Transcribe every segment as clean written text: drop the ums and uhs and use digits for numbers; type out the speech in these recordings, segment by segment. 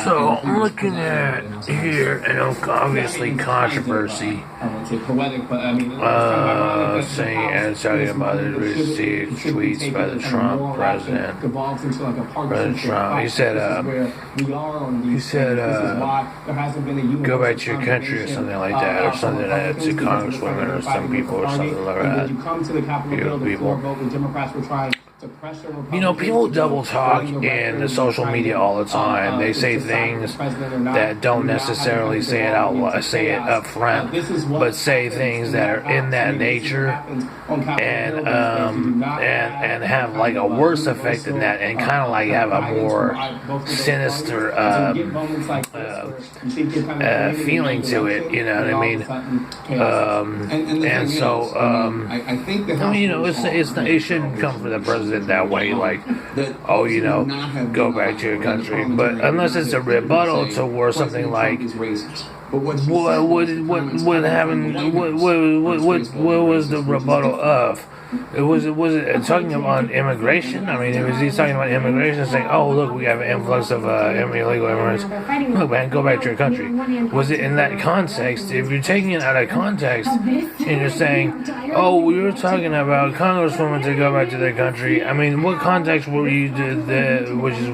So I'm looking at here, and obviously controversy. Saying and talking about the received tweets by the Trump president. President Trump. He said, go back to your country or something like that, or something like that to congresswomen or some people or something like that. People. People double talk in the social media all the time. They say things that don't necessarily say it up front, but say things that are in that nature, and have like a worse effect than that, and kind of like have a more sinister feeling to it. You know what I mean? It shouldn't come from the president that way, like, go back to your country. But unless it's a rebuttal to something like, what was the rebuttal of? Was it talking about immigration? I mean, was he talking about immigration, saying, "Oh, look, we have an influx of illegal immigrants. Look, man, go back to your country." Was it in that context? If you're taking it out of context and you're saying, "Oh, we were talking about congresswomen to go back to their country," I mean, what context were you? Which is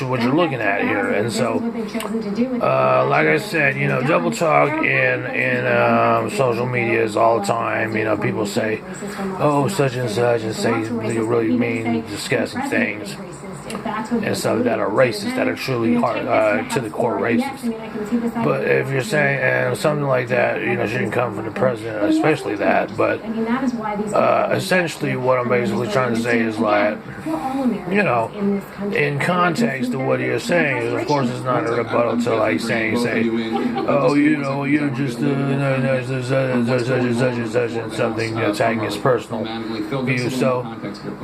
what you're looking at here, and so, like I said, double talk in social media is all the time. People say, "Oh, such and say really mean, disgusting things." And stuff that are racist, that are truly hard, to the core racist. But if you're saying something like that, shouldn't come from the president, especially that. But essentially, what I'm basically trying to say is like, in context of what you're saying, of course, it's not a rebuttal to like say, "Oh, you're just such and something," attacking his personal view. So,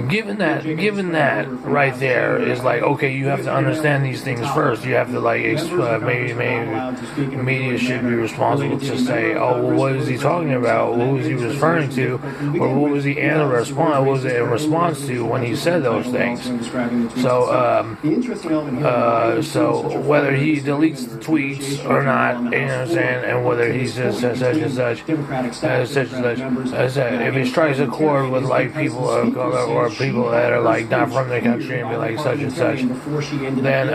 given that right there is like, okay, you have to understand these things first. You have to maybe media should be responsible to say, "Oh, well, what is he talking about? What was he referring to? Or what was he in response? What was it in response to when he said those things?" So whether he deletes the tweets or not, and whether he says such and such, if he strikes a chord with like people of color or people that are like not from the country and be like such and such, then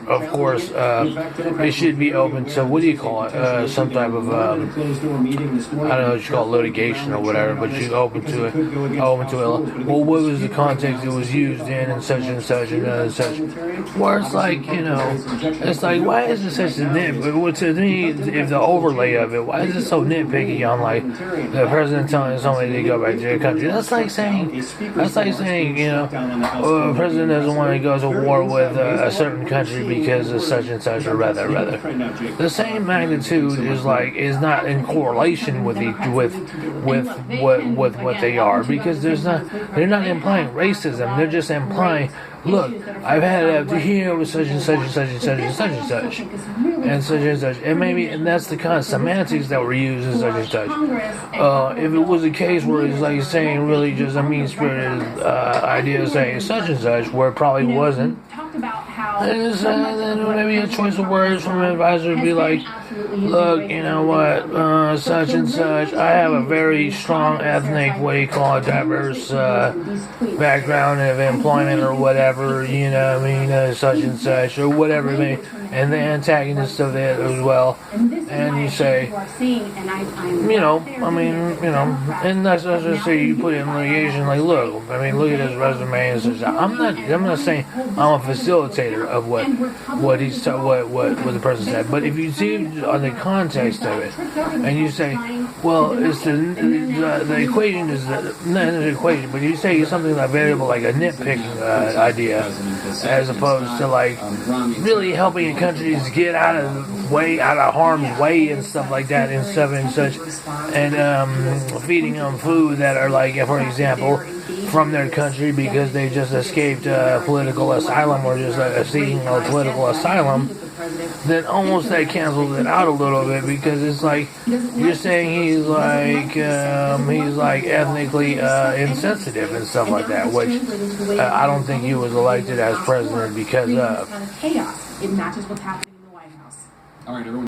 of course it should be open to some type of I don't know what you call it, litigation or whatever, but you open to it. Well, what was the context it was used in, and such and such and such. Where it's like, it's like, why is it such a nitpick? To me, if the overlay of it, why is it so nitpicky on like the president telling somebody to go back to their country? That's like saying, the president doesn't want to go to war with a certain country because of such and such, or rather. The same magnitude is not in correlation with what they are, because they're not implying racism. They're just implying, look, I've had it up to here with such and such and such and such and such and such and such and such, and that's the kind of semantics that were used in such and such. If it was a case where it's like saying really just a mean-spirited idea of saying such and such, where it probably wasn't, then maybe a choice of words from an advisor would be like, look, you know what, such and such, I have a very strong ethnic, diverse background of employment or whatever, such and such, or whatever it may, and the antagonist of it as well, and you say, and that's just say you put it in litigation, like, look at his resume and such. I'm not saying I'm a facilitator of what the person said, but if you see on the context of it, and you say, well, it's the equation is not the equation, but you say something like variable, like a nitpicking idea, as opposed to like really helping countries get out of harm's way and stuff like that, and stuff and such, and feeding them food that are like, for example, from their country because they just escaped political asylum, or just seeking a political asylum, then almost that cancels it out a little bit, because it's like you're saying he's like ethnically insensitive and stuff like that, which I don't think he was elected as president because of. Chaos. It matches what's happening in the White House. All right, everyone.